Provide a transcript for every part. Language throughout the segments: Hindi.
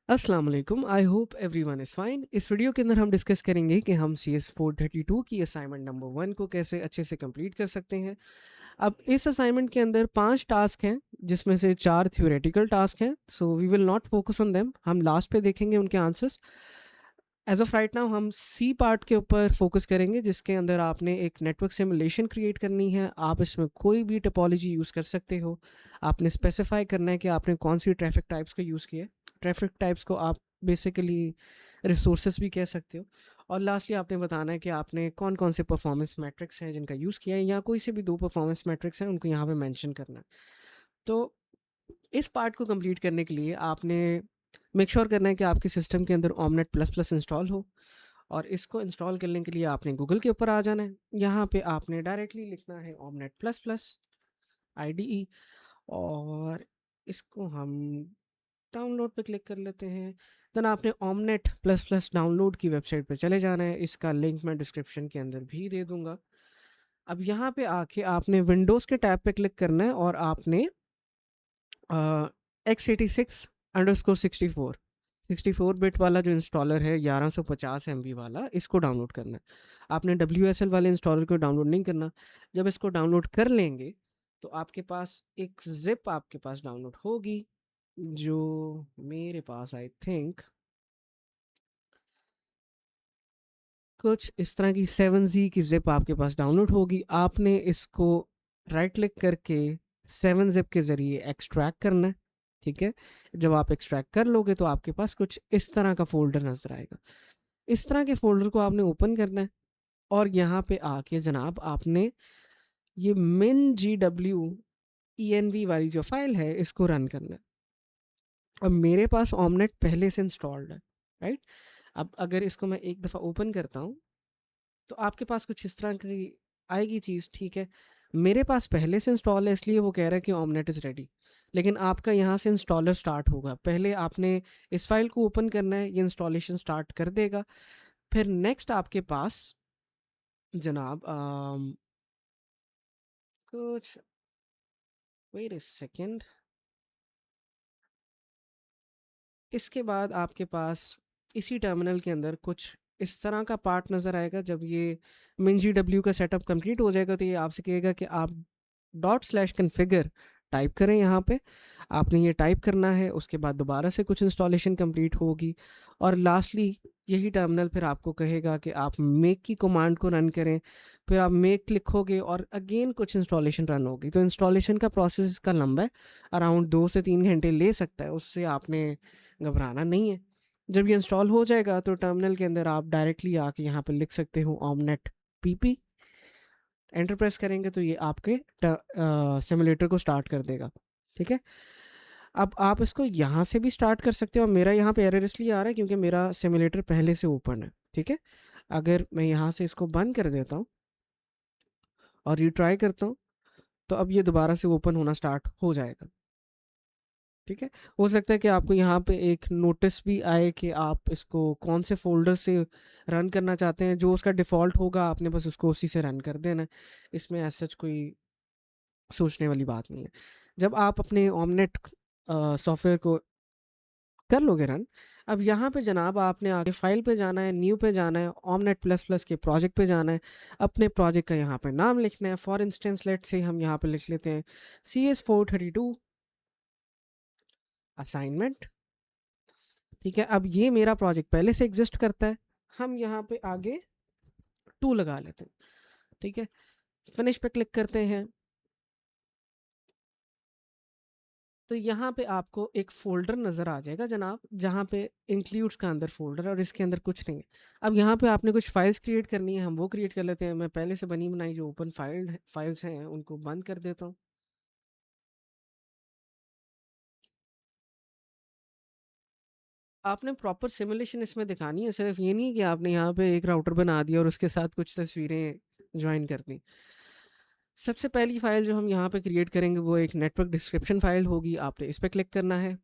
अस्सलाम वालेकुम। I hope everyone is fine. इस वीडियो के अंदर हम डिस्कस करेंगे कि हम सी एस 432 की असाइनमेंट नंबर 1 को कैसे अच्छे से कंप्लीट कर सकते हैं। अब इस असाइनमेंट के अंदर 5 टास्क हैं, जिसमें से 4 थ्योरेटिकल टास्क हैं, so we will not focus on them. हम लास्ट पे देखेंगे उनके answers. As of right now हम सी पार्ट के ऊपर फोकस करेंगे, जिसके अंदर आपने एक नेटवर्क सिमुलेशन क्रिएट करनी है। आप इसमें कोई भी टोपोलॉजी यूज़ कर सकते हो। आपने स्पेसिफाई करना है कि आपने कौन सी ट्रैफिक टाइप्स का यूज़ किया है। ट्रैफिक टाइप्स को आप बेसिकली रिसोर्सेज भी कह सकते हो। और लास्टली आपने बताना है कि आपने कौन कौन से परफॉर्मेंस मैट्रिक्स हैं जिनका यूज़ किया है, या कोई से भी 2 परफॉर्मेंस मैट्रिक्स हैं उनको यहाँ पे मेंशन करना है। तो इस पार्ट को कंप्लीट करने के लिए आपने मेक श्योर करना है कि आपके सिस्टम के अंदर ओमनेट प्लस प्लस इंस्टॉल हो। और इसको इंस्टॉल करने के लिए आपने गूगल के ऊपर आ जाना है। यहाँ पे आपने डायरेक्टली लिखना है ओमनेट प्लस प्लस IDE। और इसको हम डाउनलोड पे क्लिक कर लेते हैं। देन आपने ओमनेट प्लस प्लस डाउनलोड की वेबसाइट पे चले जाना है। इसका लिंक मैं डिस्क्रिप्शन के अंदर भी दे दूंगा। अब यहाँ पे आके आपने विंडोज़ के टैब पे क्लिक करना है और आपने x86 _ 64 64 बिट वाला जो इंस्टॉलर है, 1150 MB वाला, इसको डाउनलोड करना है। आपने WSL वाले इंस्टॉलर को डाउनलोड नहीं करना। जब इसको डाउनलोड कर लेंगे तो आपके पास एक जिप आपके पास डाउनलोड होगी, जो मेरे पास आई थिंक कुछ इस तरह की 7Z की जिप आपके पास डाउनलोड होगी। आपने इसको राइट क्लिक करके 7-zip के ज़रिए एक्सट्रैक्ट करना है। ठीक है, जब आप एक्सट्रैक्ट कर लोगे तो आपके पास कुछ इस तरह का फोल्डर नज़र आएगा। इस तरह के फोल्डर को आपने ओपन करना है और यहाँ पे आके जनाब आपने ये min.gw वाली जो फाइल है इसको रन करना है। अब मेरे पास ऑमनेट पहले से इंस्टॉल्ड है, राइट। अब अगर इसको मैं एक दफ़ा ओपन करता हूँ तो आपके पास कुछ इस तरह की आएगी चीज़। ठीक है, मेरे पास पहले से इंस्टॉल है, इसलिए वो कह रहा है कि ऑमनेट इज़ रेडी। लेकिन आपका यहाँ से इंस्टॉलर स्टार्ट होगा। पहले आपने इस फाइल को ओपन करना है, ये इंस्टॉलेशन स्टार्ट कर देगा। फिर नेक्स्ट आपके पास जनाब कुछ वेट अ सेकेंड, इसके बाद आपके पास इसी टर्मिनल के अंदर कुछ इस तरह का पार्ट नज़र आएगा। जब ये min.gw का सेटअप कंप्लीट हो जाएगा तो ये आपसे कहेगा कि आप ./configure टाइप करें। यहाँ पे आपने ये टाइप करना है, उसके बाद दोबारा से कुछ इंस्टॉलेशन कंप्लीट होगी और लास्टली यही टर्मिनल फिर आपको कहेगा कि आप मेक की कमांड को रन करें। फिर आप मेक लिखोगे और अगेन कुछ इंस्टॉलेशन रन होगी। तो इंस्टॉलेशन का प्रोसेस इसका लंबा है, अराउंड 2 से 3 घंटे ले सकता है। उससे आपने घबराना नहीं है। जब ये इंस्टॉल हो जाएगा तो टर्मिनल के अंदर आप डायरेक्टली आके यहाँ पे लिख सकते हो omnet pp। एंटर प्रेस करेंगे तो ये आपके सिमुलेटर को स्टार्ट कर देगा। ठीक है, अब आप इसको यहाँ से भी स्टार्ट कर सकते हो। मेरा यहाँ पे एरर इसलिए आ रहा है क्योंकि मेरा सिमुलेटर पहले से ओपन है। ठीक है, अगर मैं यहाँ से इसको बंद कर देता हूँ और रिट्राई करता हूँ तो अब ये दोबारा से ओपन होना स्टार्ट हो जाएगा। ठीक है, हो सकता है कि आपको यहाँ पे एक नोटिस भी आए कि आप इसको कौन से फोल्डर से रन करना चाहते हैं। जो उसका डिफ़ॉल्ट होगा आपने बस उसको उसी से रन कर देना है। इसमें एज सच कोई सोचने वाली बात नहीं है। जब आप अपने ऑमनेट सॉफ्टवेयर को कर लोगे रन, अब यहाँ पे जनाब आपने आगे फाइल पे जाना है, न्यू पे जाना है, ऑमनेट प्लस प्लस के प्रोजेक्ट पे जाना है। अपने प्रोजेक्ट का यहाँ पे नाम लिखना है। फॉर इंस्टेंस लेट से हम यहाँ पे लिख लेते हैं CS432 असाइनमेंट। ठीक है, अब ये मेरा प्रोजेक्ट पहले से एग्जिस्ट करता है। हम यहाँ पे आगे 2 लगा लेते हैं। ठीक है, फिनिश पे क्लिक करते हैं तो यहाँ पे आपको एक फ़ोल्डर नज़र आ जाएगा जनाब, जहाँ पे इंक्लूड्स का अंदर फ़ोल्डर और इसके अंदर कुछ नहीं है। अब यहाँ पे आपने कुछ फाइल्स क्रिएट करनी है, हम वो क्रिएट कर लेते हैं। मैं पहले से बनी बनाई जो ओपन फाइल्स हैं उनको बंद कर देता हूँ। आपने प्रॉपर सिमुलेशन इसमें दिखानी है, सिर्फ ये नहीं कि आपने यहाँ पे एक राउटर बना दिया और उसके साथ कुछ तस्वीरें ज्वाइन कर दी। सबसे पहली फ़ाइल जो हम यहाँ पे क्रिएट करेंगे वो एक नेटवर्क डिस्क्रिप्शन फ़ाइल होगी। आपने इस पे क्लिक करना है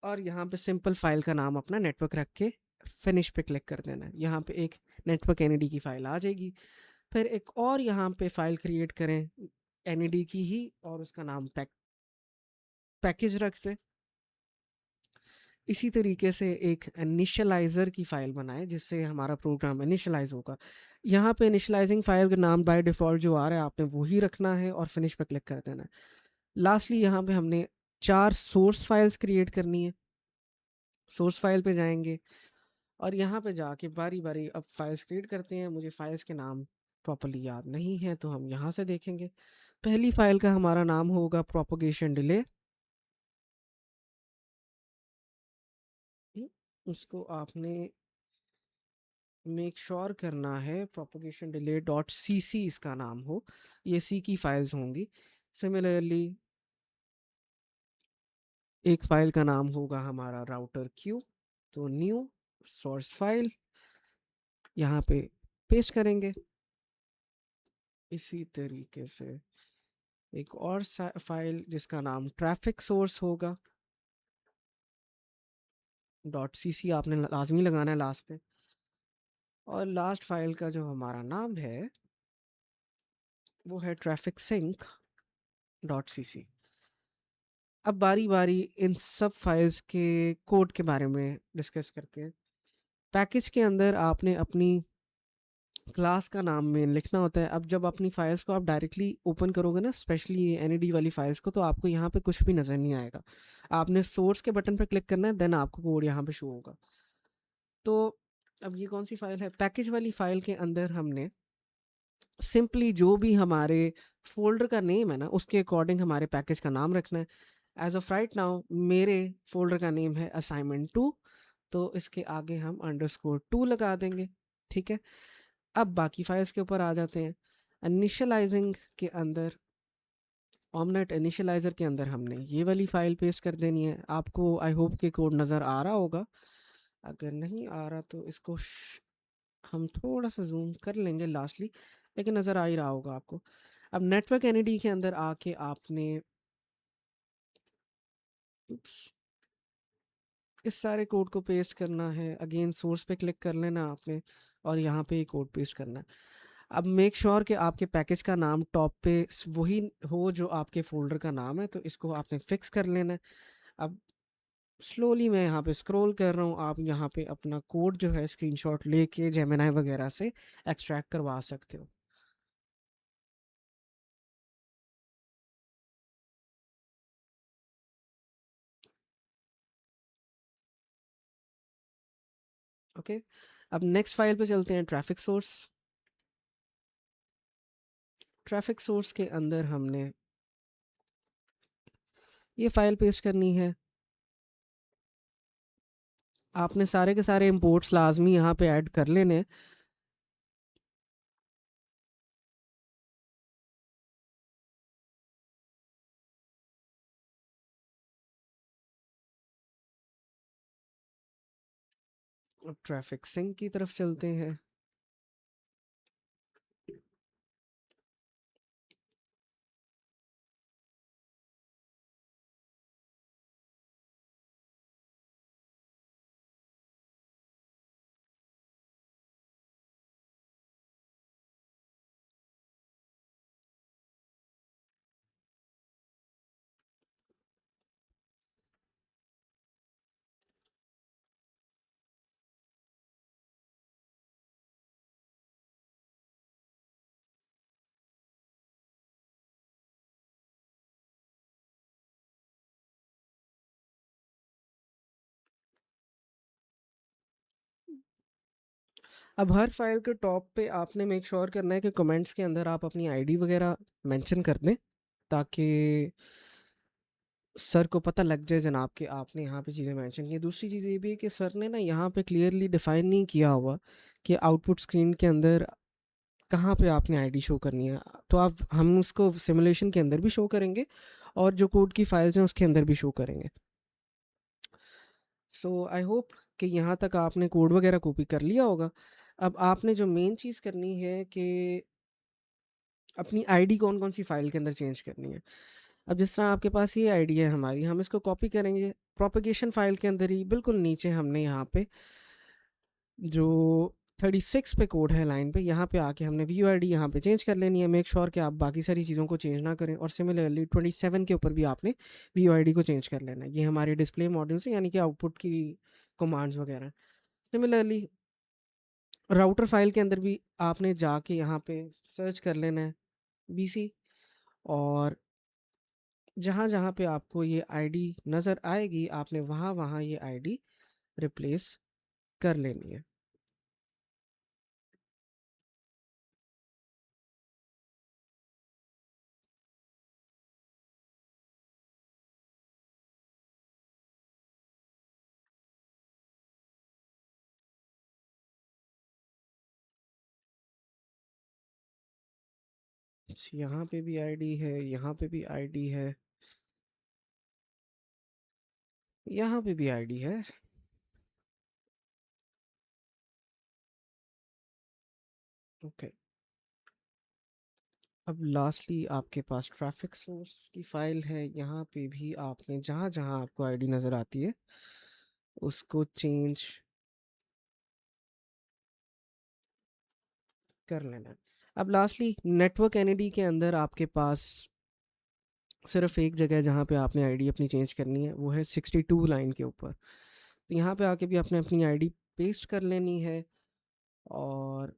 और यहाँ पे सिंपल फ़ाइल का नाम अपना नेटवर्क रख के फिनिश पे क्लिक कर देना है। यहाँ पे एक नेटवर्क NAD की फ़ाइल आ जाएगी। फिर एक और यहाँ पे फ़ाइल क्रिएट करें NAD की ही, और उसका नाम पैकेज रख दें। इसी तरीके से एक इनिशियलाइज़र की फ़ाइल बनाएँ जिससे हमारा प्रोग्राम इनिशियलाइज़ होगा। यहाँ पे इनिशियलाइज़िंग फ़ाइल का नाम बाय डिफ़ॉल्ट जो आ रहा है आपने वो ही रखना है और फिनिश पे क्लिक कर देना है। लास्टली यहाँ पे हमने 4 सोर्स फ़ाइल्स क्रिएट करनी है। सोर्स फ़ाइल पे जाएँगे और यहाँ पे जाके बारी-बारी अब फ़ाइल्स क्रिएट करते हैं। मुझे फ़ाइल्स के नाम प्रॉपर्ली याद नहीं है तो हम यहाँ से देखेंगे। पहली फ़ाइल का हमारा नाम होगा प्रोपगेशन डिले। इसको आपने मेक श्योर करना है प्रोपगेशन डिले डॉट सी सी इसका नाम हो, ये सी की फाइल्स होंगी। सिमिलरली एक फाइल का नाम होगा हमारा राउटर क्यू, तो न्यू सोर्स फाइल यहाँ पे पेस्ट करेंगे। इसी तरीके से एक और फाइल जिसका नाम ट्रैफिक सोर्स होगा, डॉट सी सी आपने लाजमी लगाना है लास्ट पे। और लास्ट फाइल का जो हमारा नाम है वो है ट्रैफिक सिंक डॉट सी सी। अब बारी बारी इन सब फाइल्स के कोड के बारे में डिस्कस करते हैं। पैकेज के अंदर आपने अपनी क्लास का नाम में लिखना होता है। अब जब अपनी फाइल्स को आप डायरेक्टली ओपन करोगे ना, स्पेशली ये एन वाली फाइल्स को, तो आपको यहाँ पे कुछ भी नज़र नहीं आएगा। आपने सोर्स के बटन पर क्लिक करना है, देन आपको कोड यहाँ पे शो होगा। तो अब ये कौन सी फाइल है? पैकेज वाली फाइल के अंदर हमने सिंपली जो भी हमारे फ़ोल्डर का नेम है ना, उसके अकॉर्डिंग हमारे पैकेज का नाम रखना है। एज़ ऑफ़ राइट नाउ मेरे फ़ोल्डर का नेम है असाइनमेंट 2, तो इसके आगे हम अंडरस्कोर 2 लगा देंगे, ठीक है? अब बाकी फ़ाइल्स के ऊपर आ जाते हैं। इनिशियलाइज़िंग के अंदर ओमनेट इनिशियलाइज़र के अंदर हमने ये वाली फ़ाइल पेस्ट कर देनी है। आपको आई होप कि कोड नज़र आ रहा होगा। अगर नहीं आ रहा तो इसको हम थोड़ा-सा ज़ूम कर लेंगे लास्टली, लेकिन नज़र आ ही रहा होगा आपको। अब नेटवर्क एनईडी के अंदर आके आपने उप्स, इस सारे कोड को पेस्ट करना है। अगेन सोर्स पे क्लिक कर लेना आपने और यहाँ पे ये कोड पेस्ट करना है। अब मेक श्योर कि आपके पैकेज का नाम टॉप पे वही हो जो आपके फ़ोल्डर का नाम है, तो इसको आपने फ़िक्स कर लेना है। अब स्लोली मैं यहाँ पे स्क्रॉल कर रहा हूँ, आप यहाँ पे अपना कोड जो है स्क्रीनशॉट लेके जेमिनी वगैरह से एक्सट्रैक्ट करवा सकते हो। ओके, अब नेक्स्ट फाइल पे चलते हैं, ट्रैफिक सोर्स। ट्रैफिक सोर्स के अंदर हमने ये फाइल पेस्ट करनी है। आपने सारे के सारे इंपोर्ट्स लाजमी यहाँ पे ऐड कर लेने हैं। अब ट्रैफिक सिंक की तरफ चलते हैं। अब हर फाइल के टॉप पे आपने मेक श्योर करना है कि कमेंट्स के अंदर आप अपनी आईडी वगैरह मेंशन कर दें, ताकि सर को पता लग जाए जनाब कि आपने यहाँ पे चीज़ें मेंशन की। दूसरी चीज़ ये भी है कि सर ने ना यहाँ पे क्लियरली डिफाइन नहीं किया हुआ कि आउटपुट स्क्रीन के अंदर कहाँ पे आपने आईडी शो करनी है। तो आप हम उसको सिमुलेशन के अंदर भी शो करेंगे और जो कोड की फाइल्स हैं उसके अंदर भी शो करेंगे। सो आई होप कि यहाँ तक आपने कोड वगैरह कॉपी कर लिया होगा। अब आपने जो मेन चीज़ करनी है कि अपनी आईडी कौन-कौन सी फ़ाइल के अंदर चेंज करनी है। अब जिस तरह आपके पास ये आईडी है हमारी, हम इसको कॉपी करेंगे प्रोपेगेशन फ़ाइल के अंदर ही बिल्कुल नीचे हमने यहाँ पे जो 36 पे कोड है लाइन पे, यहाँ पे आके हमने वी आई डी यहाँ पे चेंज कर लेनी है। मेक श्योर कि आप बाकी सारी चीज़ों को चेंज ना करें, और सिमिलरली 27 के ऊपर भी आपने वी आई डी को चेंज कर लेना है। ये हमारे डिस्प्ले मॉड्यूल्स हैं, यानी कि आउटपुट की कमांड्स वगैरह। सिमिलरली राउटर फाइल के अंदर भी आपने जाके यहाँ पे सर्च कर लेना है BC, और जहाँ जहाँ पे आपको ये आईडी नज़र आएगी आपने वहाँ वहाँ ये आईडी रिप्लेस कर लेनी है। यहाँ पे भी आईडी है, यहाँ पे भी आईडी है, यहाँ पे भी आईडी है। ओके, अब लास्टली आपके पास ट्रैफिक सोर्स की फाइल है। यहाँ पे भी आपने जहाँ जहाँ आपको आईडी नज़र आती है उसको चेंज कर लेना है। अब लास्टली नेटवर्क एनईडी के अंदर आपके पास सिर्फ एक जगह है जहाँ पे आपने आईडी अपनी चेंज करनी है, वो है 62 लाइन के ऊपर। तो यहाँ पे आके भी आपने अपनी आईडी पेस्ट कर लेनी है, और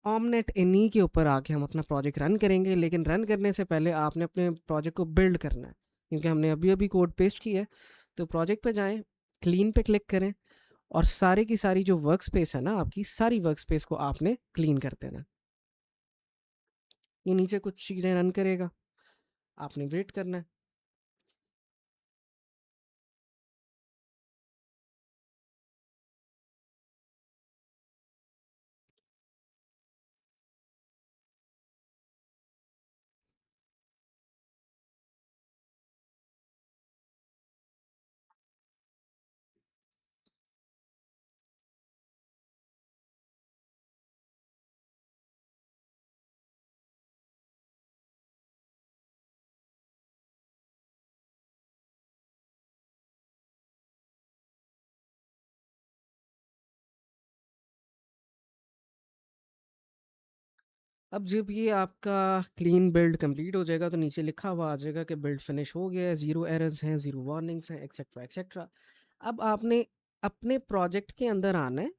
ऑमनेट इन्हीं के ऊपर आके हम अपना प्रोजेक्ट रन करेंगे। लेकिन रन करने से पहले आपने अपने प्रोजेक्ट को बिल्ड करना है, क्योंकि हमने अभी अभी कोड पेस्ट किया है। तो प्रोजेक्ट पे जाएं, क्लीन पे क्लिक करें, और सारी की सारी जो वर्क स्पेस है ना आपकी, सारी वर्क स्पेस को आपने क्लीन कर देना है। ये नीचे कुछ चीज़ें रन करेगा, आपने वेट करना है। अब जब ये आपका क्लीन बिल्ड कंप्लीट हो जाएगा तो नीचे लिखा हुआ आ जाएगा कि बिल्ड फिनिश हो गया है, ज़ीरो एरर्स हैं, ज़ीरो वार्निंग्स हैं, एक्सेट्रा एक्सेट्रा। अब आपने अपने प्रोजेक्ट के अंदर आना है,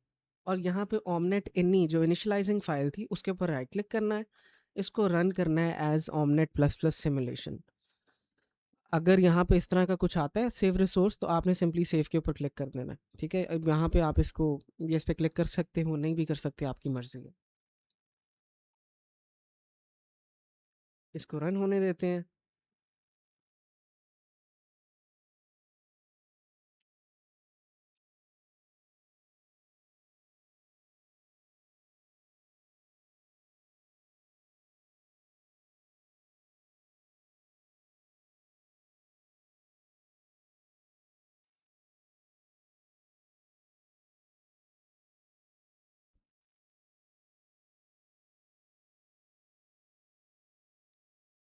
और यहाँ पे ओमनेट इन्नी जो इनिशियलाइजिंग फाइल थी उसके ऊपर राइट क्लिक करना है। इसको रन करना है एज ओमनेट प्लस प्लस सिमुलेशन। अगर यहाँ पे इस तरह का कुछ आता है सेव रिसोर्स, तो आपने सिंपली सेव के ऊपर क्लिक कर देना है। ठीक है, अब यहाँ पे आप इसको यस पे क्लिक कर सकते हो, नहीं भी कर सकते, आपकी मर्जी है। इसको रन होने देते हैं।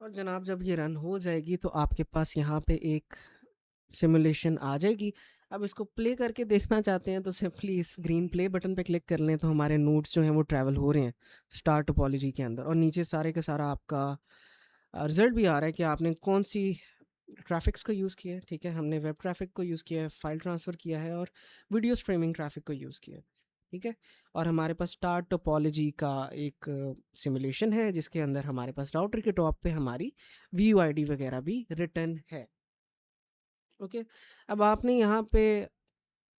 और जनाब जब ये रन हो जाएगी तो आपके पास यहाँ पे एक सिमुलेशन आ जाएगी। अब इसको प्ले करके देखना चाहते हैं तो सिंपली इस ग्रीन प्ले बटन पे क्लिक कर लें, तो हमारे नोट्स जो हैं वो ट्रैवल हो रहे हैं स्टार टोपोलॉजी के अंदर, और नीचे सारे का सारा आपका रिजल्ट भी आ रहा है कि आपने कौन सी ट्रैफिक्स को यूज़ किया है। ठीक है, हमने वेब ट्रैफिक को यूज़ किया है, फाइल ट्रांसफ़र किया है, और वीडियो स्ट्रीमिंग ट्रैफिक को यूज़ किया है। ठीक है, और हमारे पास स्टार टोपोलॉजी का एक सिमुलेशन है जिसके अंदर हमारे पास राउटर के टॉप पे हमारी वी वगैरह भी रिटर्न है। ओके, अब आपने यहाँ पे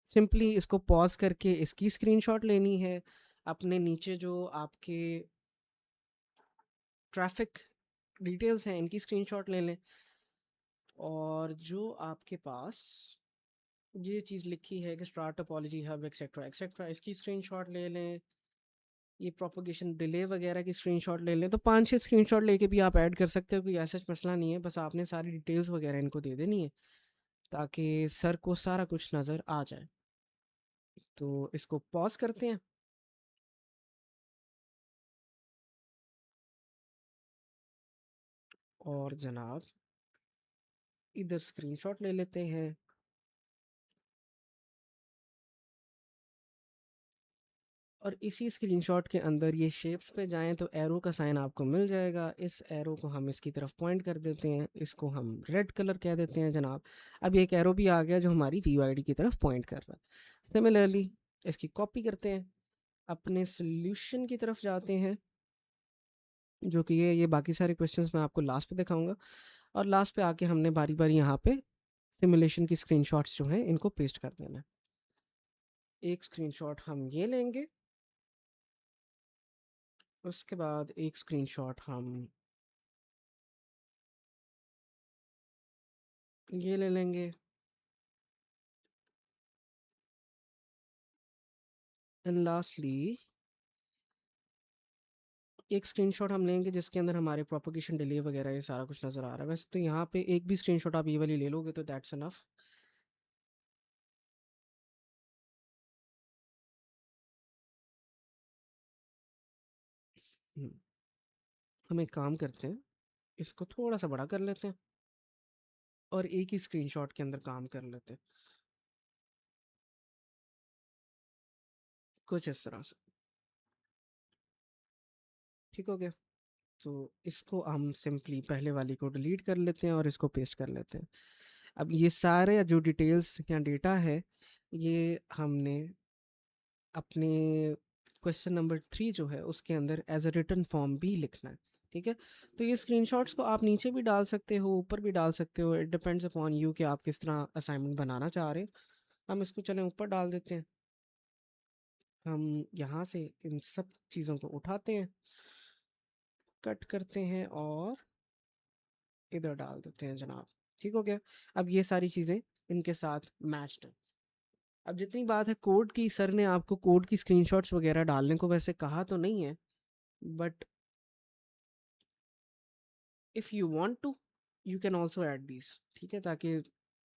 सिंपली इसको पॉज करके इसकी स्क्रीनशॉट लेनी है। अपने नीचे जो आपके ट्रैफिक डिटेल्स हैं इनकी स्क्रीनशॉट ले लें, और जो आपके पास ये चीज़ लिखी है कि star topology hub etcetera etcetera, इसकी स्क्रीनशॉट ले लें। ये प्रोपोगेशन डिले वगैरह की स्क्रीनशॉट ले लें। तो 5-6 स्क्रीनशॉट लेके भी आप ऐड कर सकते हो, कोई ऐसा मसला नहीं है। बस आपने सारी डिटेल्स वगैरह इनको दे देनी है ताकि सर को सारा कुछ नज़र आ जाए। तो इसको पॉज करते हैं, और जनाब इधर स्क्रीनशॉट ले लेते हैं। और इसी स्क्रीनशॉट के अंदर ये शेप्स पे जाएँ तो एरो का साइन आपको मिल जाएगा। इस एरो को हम इसकी तरफ पॉइंट कर देते हैं, इसको हम रेड कलर कह देते हैं जनाब। अब ये एक एरो भी आ गया जो हमारी वीओआईडी की तरफ पॉइंट कर रहा है। सिमिलरली इसकी कॉपी करते हैं, अपने सॉल्यूशन की तरफ जाते हैं, जो कि ये बाकी सारे क्वेश्चंस मैं आपको लास्ट पे दिखाऊँगा। और लास्ट पे आके हमने बारी-बारी यहाँ पे सिमुलेशन की स्क्रीनशॉट्स जो हैं इनको पेस्ट कर देना है। एक स्क्रीनशॉट हम ये लेंगे, उसके बाद एक स्क्रीनशॉट हम ये ले लेंगे, एंड लास्टली एक स्क्रीनशॉट हम लेंगे जिसके अंदर हमारे प्रोपगेशन डिले वगैरह ये सारा कुछ नज़र आ रहा है। वैसे तो यहाँ पे एक भी स्क्रीनशॉट आप ये वाली ले लोगे तो दैट्स इनफ। हम एक काम करते हैं, इसको थोड़ा सा बड़ा कर लेते हैं और एक ही स्क्रीनशॉट के अंदर काम कर लेते हैं, कुछ इस तरह से। ठीक हो गया? तो इसको हम सिंपली पहले वाली को डिलीट कर लेते हैं और इसको पेस्ट कर लेते हैं। अब ये सारे जो डिटेल्स या डेटा है, ये हमने अपने क्वेश्चन नंबर 3 जो है उसके अंदर एज अ रिटन फॉर्म भी लिखना है। ठीक है? तो ये स्क्रीनशॉट्स को आप नीचे भी डाल सकते हो, ऊपर भी डाल सकते हो, इट डिपेंड्स अपॉन यू कि आप किस तरह असाइनमेंट बनाना चाह रहे हो। हम इसको चलें ऊपर डाल देते हैं। हम यहाँ से इन सब चीज़ों को उठाते हैं, कट करते हैं और इधर डाल देते हैं जनाब। ठीक हो गया? अब ये सारी चीज़ें इनके साथ मैच्ड हैं। अब जितनी बात है कोड की, सर ने आपको कोड की स्क्रीनशॉट्स वगैरह डालने को वैसे कहा तो नहीं है, but if you want to you can also add these. ठीक है? ताकि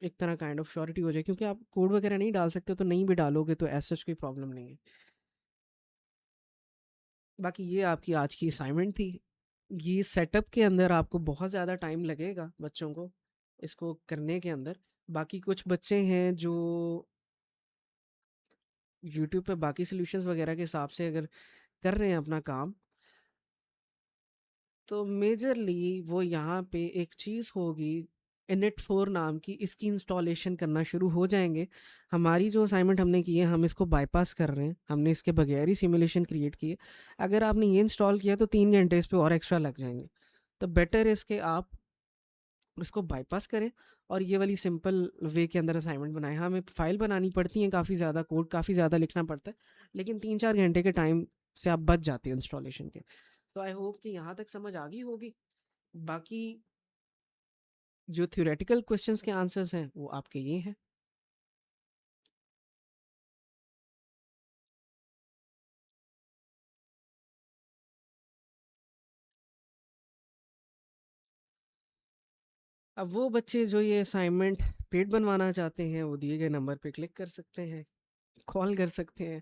एक तरह काइंड ऑफ श्योरिटी हो जाए, क्योंकि आप कोड वगैरह नहीं डाल सकते तो नहीं भी डालोगे तो ऐसा कोई प्रॉब्लम नहीं है। बाकी ये आपकी आज की असाइनमेंट थी। ये सेटअप के अंदर आपको बहुत ज़्यादा टाइम लगेगा बच्चों को इसको करने के अंदर। बाकी कुछ बच्चे हैं जो यूट्यूब पे बाकी सॉल्यूशंस वगैरह के हिसाब से अगर कर रहे हैं अपना काम, तो मेजरली वो यहाँ पे एक चीज़ होगी, इनिट 4 नाम की, इसकी इंस्टॉलेशन करना शुरू हो जाएंगे। हमारी जो असाइनमेंट हमने की है हम इसको बाईपास कर रहे हैं, हमने इसके बगैर ही सिमुलेशन क्रिएट की है। अगर आपने ये इंस्टॉल किया तो 3 घंटे इस पे और एक्स्ट्रा लग जाएंगे। तो बेटर है इसके आप इसको बाईपास करें और ये वाली सिंपल वे के अंदर असाइनमेंट बनाएं। हाँ, हमें फाइल बनानी पड़ती है, काफ़ी ज़्यादा कोड काफ़ी ज़्यादा लिखना पड़ता है, लेकिन 3-4 घंटे के टाइम से आप बच जाते हैं इंस्टॉलेशन के। तो आई होप कि यहाँ तक समझ आ गई होगी। बाकी जो थ्योरेटिकल क्वेश्चंस के आंसर्स हैं वो आपके ये हैं। अब वो बच्चे जो ये असाइनमेंट पेड बनवाना चाहते हैं वो दिए गए नंबर पे क्लिक कर सकते हैं, कॉल कर सकते हैं,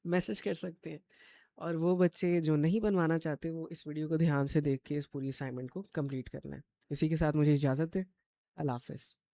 मैसेज कर सकते हैं। और वो बच्चे जो नहीं बनवाना चाहते वो इस वीडियो को ध्यान से देख के इस पूरी असाइनमेंट को कंप्लीट कर लें। इसी के साथ मुझे इजाज़त है। अल्लाह हाफ़िज़।